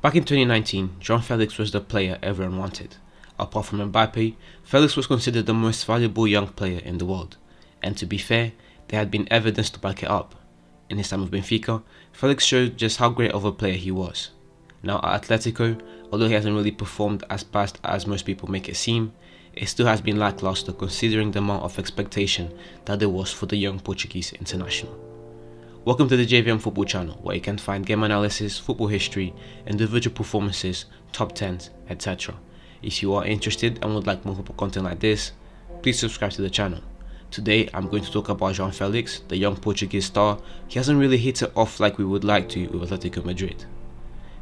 Back in 2019, João Félix was the player everyone wanted. Apart from Mbappe, Felix was considered the most valuable young player in the world. And to be fair, there had been evidence to back it up. In his time with Benfica, Felix showed just how great of a player he was. Now at Atletico, although he hasn't really performed as best as most people make it seem, it still has been lackluster considering the amount of expectation that there was for the young Portuguese international. Welcome to the JVM Football channel, where you can find game analysis, football history, individual performances, top 10s, etc. If you are interested and would like more football content like this, please subscribe to the channel. Today I'm going to talk about João Felix, the young Portuguese star. He hasn't really hit it off like we would like to with Atletico Madrid.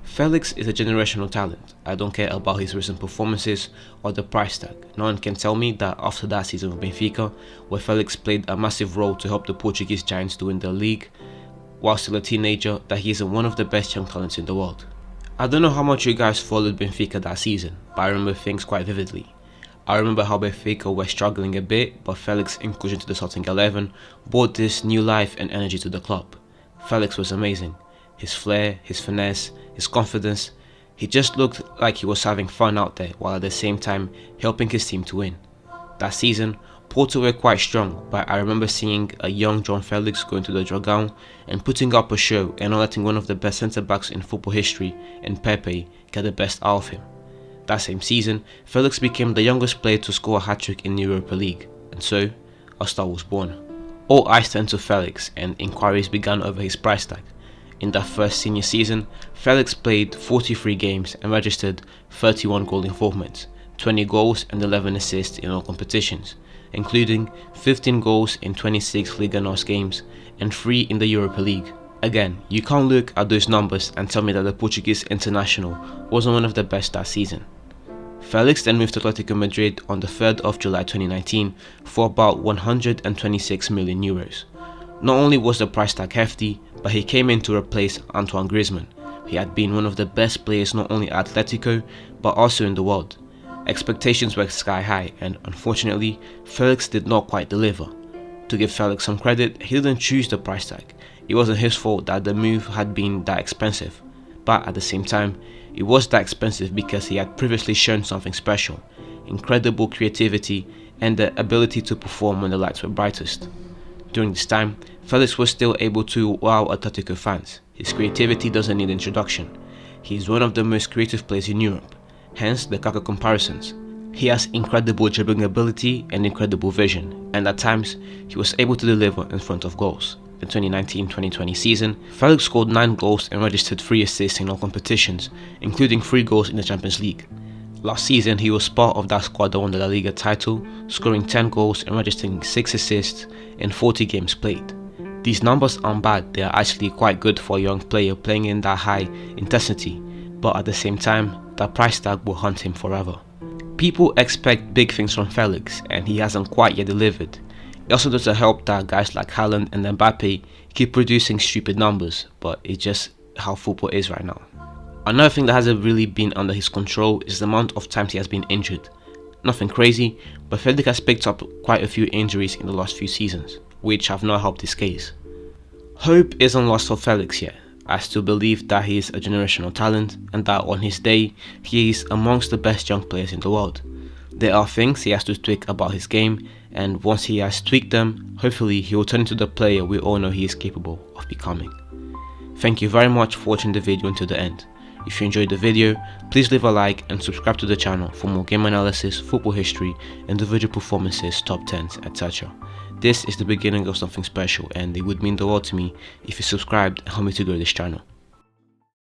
Felix is a generational talent. I don't care about his recent performances or the price tag. No one can tell me that after that season with Benfica, where Felix played a massive role to help the Portuguese Giants to win the league, while still a teenager, that he isn't one of the best young talents in the world. I don't know how much you guys followed Benfica that season, but I remember things quite vividly. I remember how Benfica were struggling a bit, but Felix's inclusion to the starting 11 brought this new life and energy to the club. Felix was amazing. His flair, his finesse, his confidence, he just looked like he was having fun out there while at the same time helping his team to win. That season, Porto were quite strong, but I remember seeing a young João Félix going to the Dragão and putting up a show and not letting one of the best centre-backs in football history, in Pepe, get the best out of him. That same season, Felix became the youngest player to score a hat-trick in the Europa League, and so, a star was born. All eyes turned to Felix and inquiries began over his price tag. In that first senior season, Felix played 43 games and registered 31 goal involvements, 20 goals and 11 assists in all competitions, including 15 goals in 26 Liga NOS games and 3 in the Europa League. Again, you can't look at those numbers and tell me that the Portuguese international wasn't one of the best that season. Felix then moved to Atletico Madrid on the 3rd of July 2019 for about 126 million euros. Not only was the price tag hefty, but he came in to replace Antoine Griezmann. He had been one of the best players not only at Atletico, but also in the world. Expectations were sky high, and unfortunately, Felix did not quite deliver. To give Felix some credit, he didn't choose the price tag. It wasn't his fault that the move had been that expensive, but at the same time, it was that expensive because he had previously shown something special, incredible creativity and the ability to perform when the lights were brightest. During this time, Felix was still able to wow Atletico fans. His creativity doesn't need introduction. He is one of the most creative players in Europe, hence the Kaká comparisons. He has incredible dribbling ability and incredible vision, and at times, he was able to deliver in front of goals. The 2019-2020 season, Felix scored 9 goals and registered 3 assists in all competitions, including 3 goals in the Champions League. Last season, he was part of that squad that won the La Liga title, scoring 10 goals and registering 6 assists in 40 games played. These numbers aren't bad, they are actually quite good for a young player playing in that high intensity, but at the same time, that price tag will haunt him forever. People expect big things from Felix, and he hasn't quite yet delivered. It also doesn't help that guys like Haaland and Mbappe keep producing stupid numbers, but it's just how football is right now. Another thing that hasn't really been under his control is the amount of times he has been injured. Nothing crazy, but Felix has picked up quite a few injuries in the last few seasons, which have not helped his case. Hope isn't lost for Felix yet. I still believe that he is a generational talent and that on his day, he is amongst the best young players in the world. There are things he has to tweak about his game, and once he has tweaked them, hopefully he will turn into the player we all know he is capable of becoming. Thank you very much for watching the video until the end. If you enjoyed the video, please leave a like and subscribe to the channel for more game analysis, football history, individual performances, top 10s, etc. This is the beginning of something special, and it would mean the world to me if you subscribed and help me to grow this channel.